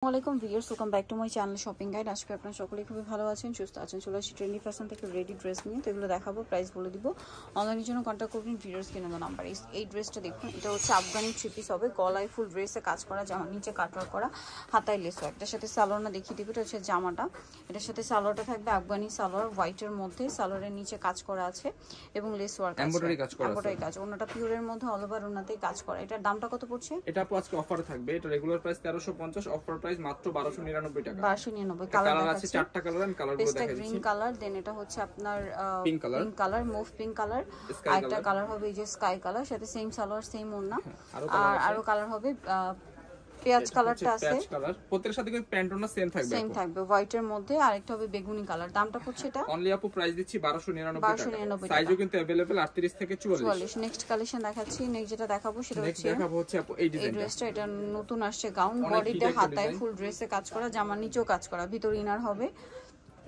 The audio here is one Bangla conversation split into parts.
আসসালামাইকুম viewers, welcome back to my channel shopping guide. আজকে আপনারা সকলেই খুবই ভালো আছেন, সুস্থ আছেন। চলে আসছি ট্রেন্ডি ফ্যাশন থেকে রেডি ড্রেস নিয়ে। তো এগুলো দেখাবো, প্রাইস বলে দিব। অনলাইনের জন্য কন্ট্যাক্ট করবেন ভিউয়ার্স কিনে নাম্বার। এই ড্রেসটা দেখুন, এটা হচ্ছে আফগানি থ্রি পিস হবে, গলায় ফুল ড্রেসে কাজ করা, জামা নিচে কাটওয়ার্ক করা, হাতায় লেস ওয়ার্ক। এটার সাথে সালোয়ারটা দেখিয়ে দিব। এটা হচ্ছে জামাটা, এটার সাথে সালোয়ারটা থাকবে আফগানি সালোয়ার, হোয়াইটের মধ্যে সালোয়ারের নিচে কাজ করা আছে এবং লেস ওয়ার্ক আছে, এমব্রয়ডারি কাজ। ওনাটা পিওরের মধ্যে অল ওভার ওনাতেই কাজ করা। এটার দামটা কত পড়ছে? এটা আজকে অফারে থাকবে। এটা রেগুলার প্রাইস 1350, অফার প্রাইস মাত্র 1299 টাকা। 1299। কালার আছে চারটা কালার, আমি কালারগুলো দেখাচ্ছি। গ্রিন কালার, দেন এটা হচ্ছে আপনার pink colour, move pink colour, আরেকটা কালার হবে এই যে স্কাই কালার, সাথে সেম সালোয়ার সেম ওড়না, আর আরো কালার হবে পেঁয়াজ কালারটা আছে। প্রত্যেকটার সাথে কিন্তু প্যান্ট ওড়না সেম থাকবে হোয়াইটের মধ্যে। আরেকটা হবে বেগুনি কালার। দামটা পড়ছে এটা অনলি আপু প্রাইস দিচ্ছি 1299 টাকা। সাইজও কিন্তু अवेलेबल 38 থেকে 44। নেক্সট কালেকশন দেখাচ্ছি। নেক্সট যেটা দেখাবো সেটা হচ্ছে আপু এই ড্রেসটা। এটা নতুন আসছে গাউন, বডিতে হাতায় ফুল ড্রেসে কাজ করা, জামা নিচেও কাজ করা, ভিতর ইনার হবে।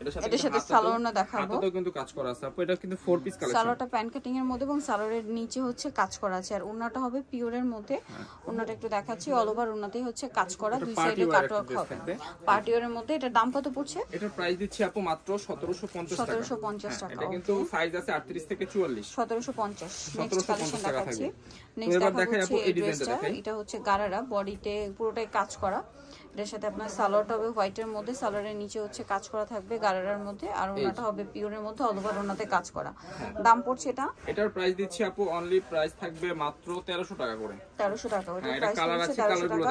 এটার সাথে সালোয়ারটা দেখাবো, হাতাতেও কিন্তু কাজ করা আছে আপু। এটা কিন্তু 4 পিস কালেকশন। সালোয়ারটা প্যান্ট কাটিং এর মধ্যে এবং সালোয়ারের নিচে হচ্ছে কাজ করা আছে, আর ওন্নাটা হবে পিওরের মধ্যে। ওন্নাটা একটু দেখাচ্ছি, অল ওভার ওন্নাতেই হচ্ছে কাজ করা, দুই সাইডে কাটওয়ার্ক হবে। পার্টি ওয়্যারের মধ্যে। এটা দাম কত পড়ছে? এটার প্রাইস দিচ্ছি আপু মাত্র 1750 টাকা। 1750 টাকা। এটা কিন্তু সাইজ আছে 38 থেকে 44। 1750। নেক্সট কালেকশন দেখাচ্ছি। নেক্সট দেখাবো এই ডিজাইনটা দেখাই। এটা হচ্ছে গারারা, বডিতে পুরোটাই কাজ করা। এটার সাথে আপনার সালোয়ারটা হবে হোয়াইটের মধ্যে, সালোয়ারের নিচে হচ্ছে কাজ করা থাকবে গারারার মধ্যে, আর ওনাটা হবে পিওরের মধ্যে, অল ওভার ওনাতে কাজ করা। দাম পড়ছে এটা? এটার প্রাইস দিচ্ছি আপু অনলি প্রাইস থাকবে মাত্র 1300 টাকা করে। 1300 টাকা। এটা কালার আছে, কালারগুলো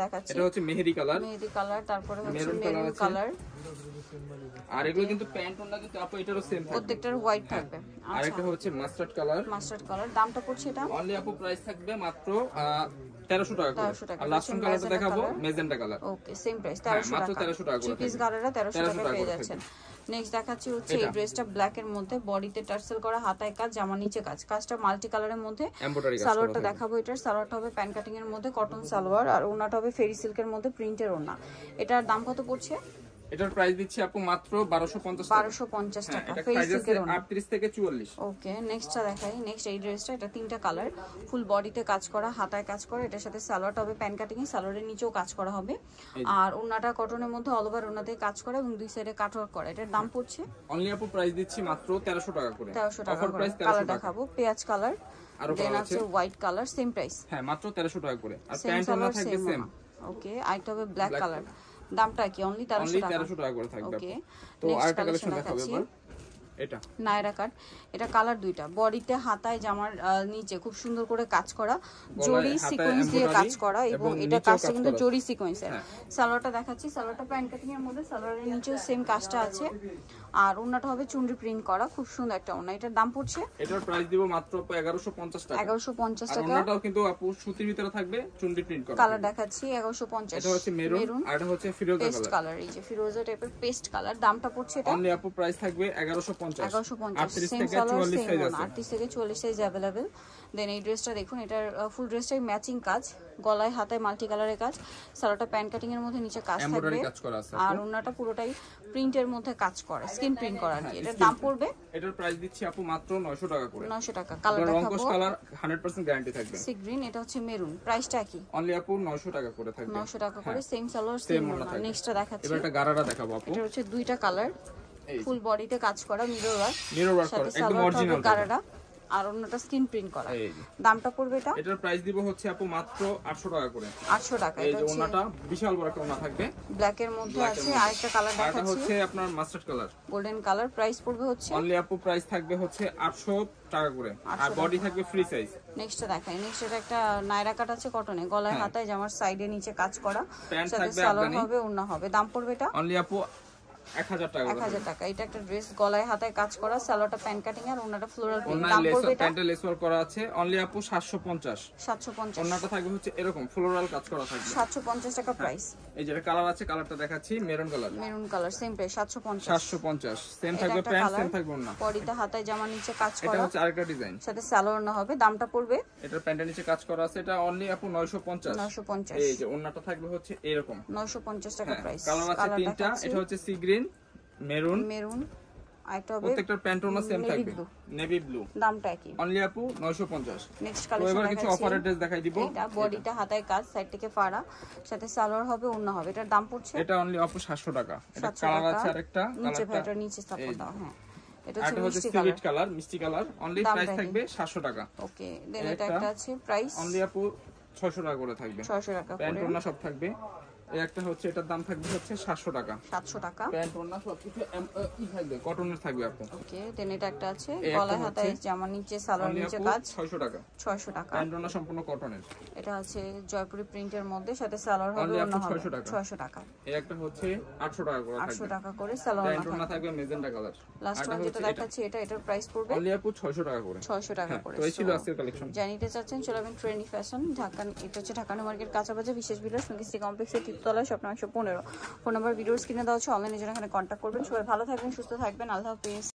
দেখাচ্ছি। এটা হচ্ছে মেহেদি কালার, তারপরে হচ্ছে মেরুন কালার। আর এগুলো কিন্তু প্যান্ট ওন্না কিন্তু আপু এটারও সেম থাকবে, প্রত্যেকটার হোয়াইট থাকবে। আর এটা হচ্ছে মাস্টার্ড কালার। দামটা পড়ছে এটা অনলি আপু প্রাইস থাকবে মাত্র 1300 টাকা করে। আর লাস্ট কালারটা দেখাবো মেজেন্টা কালার। ওকে, সেম প্রাইস 1300 টাকা। মাত্র 1300 টাকা করে। 3 পিস গারারা 1300 টাকা পেয়ে যাচ্ছেন। নেক্সট দেখাচ্ছি হচ্ছে এই ড্রেসটা ব্ল্যাক এর মধ্যে, বডিতে টার্সেল করা, হাতায় কাজ, জামা নিচে কাজ, কাজটা মাল্টি কালারের মধ্যে। সালোয়ারটা দেখাবো। এটার সালোয়ারটা হবে প্যান্ট কাটিং এর মধ্যে, কটন সালোয়ার, আর ওনাটা হবে ফেরি সিল্কের মধ্যে, প্রিন্টের ওনা। এটার দাম কত পড়ছে? এটার প্রাইস দিচ্ছি আপু মাত্র 1250 টাকা। 1250 টাকা। ফেরি সিল্কের ওনা 38 থেকে 44। ওকে, নেক্সটটা দেখাই। নেক্সট এই ড্রেসটা, এটা তিনটা কালার, ফুল বডিতে কাজ করা, হাতায় কাজ করা। এটার সাথে সালোয়ারটা হবে প্যান্ট কাটিং এ, সালোয়ারের নিচেও কাজ করা হবে, আর ওনাটা কটনের মধ্যে, অল ওভার ওনাতে কাজ করা এবং দুই সাইডে কাটওয়ার্ক করা। এটার দাম পড়ছে অনলি আপু প্রাইস দিচ্ছি মাত্র 1300 টাকা করে। 1300 টাকা। অফার প্রাইস 1300 টাকা। দেখাবো পেঁয়াজ কালার, আর দেন আছে হোয়াইট কালার, সেম প্রাইস। হ্যাঁ, মাত্র 1300 টাকা করে। আর প্যান্ট ওনা থাকবে সেম। ওকে, আইটা হবে ব্ল্যাক কালার। দামটা কি? অনলি 1300 টাকা করে থাকবে। ওকে, তো আরেকটা কালেকশন দেখাবো এবার। এটা নায়রা কাট। এটা কালার দুইটা, বডিতে হাতায় জামার নিচে খুব সুন্দর করে কাজ করা, জরি সিকোয়েন্স দিয়ে কাজ করা, এবং এটা কাজটা কিন্তু জরি সিকোয়েন্সের। সালোয়ারটা দেখাচ্ছি। সালোয়ারটা প্যান্ট কাটিং এর মধ্যে, সালোয়ারের নিচেও সেম কাজটা আছে, আর ওন্নাটা হবে চুনরি প্রিন্ট করা, খুব সুন্দর একটা ওন্না। এটার দাম পড়ছে? এটার প্রাইস দিব মাত্র 1150 টাকা। 1150 টাকা। ওন্নাটাও কিন্তু আপু সুতির ভিতরে থাকবে, চুনরি প্রিন্ট করা। কালার দেখাচ্ছি 1150। এটা হচ্ছে মেরুন, আর এটা হচ্ছে ফিরোজা কালার। এই যে ফিরোজা টাইপের পেস্ট কালার। দামটা পড়ছে এটা? অনলি আপু প্রাইস থাকবে 1150। 1150। 38 থেকে 44 সাইজ আছে। 38 থেকে 44 সাইজ अवेलेबल। দেন এই ড্রেসটা দেখুন, এটার ফুল ড্রেসটাই ম্যাচিং কাজ, গলায় হাতায় মাল্টি কালারের কাজ, সালোয়ারটা প্যান্ট কাটিং এর মধ্যে নিচে কাজ থাকবে, আর ওন্নাটা পুরোটাই প্রিন্টের মধ্যে কাজ করা, স্কিন প্রিন্ট করা আর কি। এটার দাম পড়বে? এটার প্রাইস দিচ্ছি আপু মাত্র 900 টাকা করে। 900 টাকা। কালার দেখাবো, রংকশ কালার 100% গ্যারান্টি থাকবে। Sea green. এটা হচ্ছে মেরুন। প্রাইসটা কি? অনলি আপু 900 টাকা করে থাকবে। 900 টাকা করে, সেম সালোয়ার সেম ওন্না। নেক্সটটা দেখাচ্ছি। এবার একটা গারারা দেখাবো আপু। এটা হচ্ছে দুইটা কালার, ফুল বডিতে কাজ করা, মিরর ওয়ার্ক করা, একদম অরিজিনাল গারারা, আর অন্যটা স্কিন প্রিন্ট করা। দামটা পড়বে এটা? এটার প্রাইস দিব হচ্ছে আপু মাত্র 800 টাকা করে। 800 টাকা। এই যে ওন্নাটা বিশাল বড় একটা ওন্না থাকবে, ব্ল্যাক এর মধ্যে আছে। আরেকটা কালার দেখাচ্ছি, এটা হচ্ছে আপনার mustard colour, golden colour. Price পড়বে হচ্ছে অনলি আপু প্রাইস থাকবে হচ্ছে 800 টাকা করে, আর বডি থাকবে ফ্রি সাইজ। নেক্সটটা দেখাই। নেক্সট এটা একটা নায়রা কাট আছে কটনে, গলায় হাতায় জামার সাইডে নিচে কাজ করা, সাথে সালোয়ার হবে, ওন্না হবে। দাম পড়বে এটা? অনলি আপু 1000 টাকা। 1000 টাকা। এটা একটা ড্রেস, গলায় হাতায় কাজ করা, সালোয়ারটা প্যান্ট কাটিং আর ওন্নাটা ফ্লোরাল প্রিন্ট। দাম পড়বে এটা? প্যান্টে লেস ওয়ার্ক করা আছে, অনলি আপু 750। 750। ওন্নাটা থাকবে হচ্ছে এরকম ফ্লোরাল কাজ করা থাকবে, 750 টাকা প্রাইস। এই যে কালার আছে, কালারটা দেখাচ্ছি maroon colour. Maroon colour, same price 750। 750 same থাকবে, প্যান্ট সেম থাকবে ওন্না। বডিতে হাতায় জামা নিচে কাজ করা, এটা হচ্ছে আরেকটা ডিজাইন, সাথে সালোয়ার না হবে। দামটা পড়বে? এটার প্যান্টের নিচে কাজ করা আছে, এটা অনলি আপু 950। 950। এই যে ওন্নাটা থাকবে হচ্ছে এরকম, 950 টাকা প্রাইস। কালার আছে তিনটা, এটা হচ্ছে সি গ্রিন, মেরুন, আরেকটা হবে প্রত্যেকটা প্যান্ট ওনা সেম থাকবে নেভি ব্লু, দামটা কি অনলি আপু 950। নেক্সট তো কালেকশন এবার কিছু অফারের ড্রেস দেখাই দিব। এটা বডিটা হাতায় কাজ, সাইড থেকে ফাড়া, সাথে সালোয়ার হবে, ওড়না হবে। এটার দাম পড়ছে এটা অনলি আপু 700 টাকা। এটা কালার আছে আরেকটা, নিচে ভাইটা নিচে সাপোর্ট দাও। হ্যাঁ এটা হচ্ছে মিষ্টি কালার, মিষ্টি কালার, অনলি প্রাইস থাকবে 700 টাকা। ওকে দেন এটা একটা আছে প্রাইস অনলি আপু 600 টাকা করে থাকবে, 600 টাকা করে। প্যান্ট ওনা সব থাকবে। এই একটা হচ্ছে এটার দাম থাকবে হচ্ছে 700 টাকা, 700 টাকা। প্যান্ট ওনা সব কিছু কি থাকবে, কটনের থাকবে আপু। ওকে দেন এটা একটা আছে গলায় হাতায় জামা, নিচে সালোয়ার, নিচে কাজ, 600 টাকা, 600 টাকা। প্যান্ট ওনা সম্পূর্ণ কটনের। এটা আছে জয়পুরি প্রিন্টের মধ্যে, সাথে সালোয়ার হবে, অনলি ওড়না আপু হবে, 600 টাকা। 600 টাকা। এই একটা হচ্ছে 800 টাকা করে থাকবে, 800 টাকা করে সালোয়ার প্যান্ট ওনা থাকবে মেজেন্টা কালার। লাস্ট ওয়ান যেটা দেখাচ্ছি এটার প্রাইস পড়বে অনলি আপু 600 টাকা করে, 600 টাকা করে। তো এই ছিল আজকের কালেকশন। জানিতে চাচ্ছেন চলে যাবেন ট্রেন্ডি ফ্যাশন ঢাকা, এটা হচ্ছে ঢাকা মার্কেট কাঁচাবাজার, বিশেষ ভিডিও সঙ্গীশ্রী কমপ্লেক্সের তৃতীয়তলা, shop number 115। Phone number videos কিনে দেওয়া হচ্ছে, অনলাইনে জন্য এখানে কন্ট্যাক্ট করবেন। সবাই ভালো থাকবেন, সুস্থ থাকবেন, আল্লাহ হাফেজ।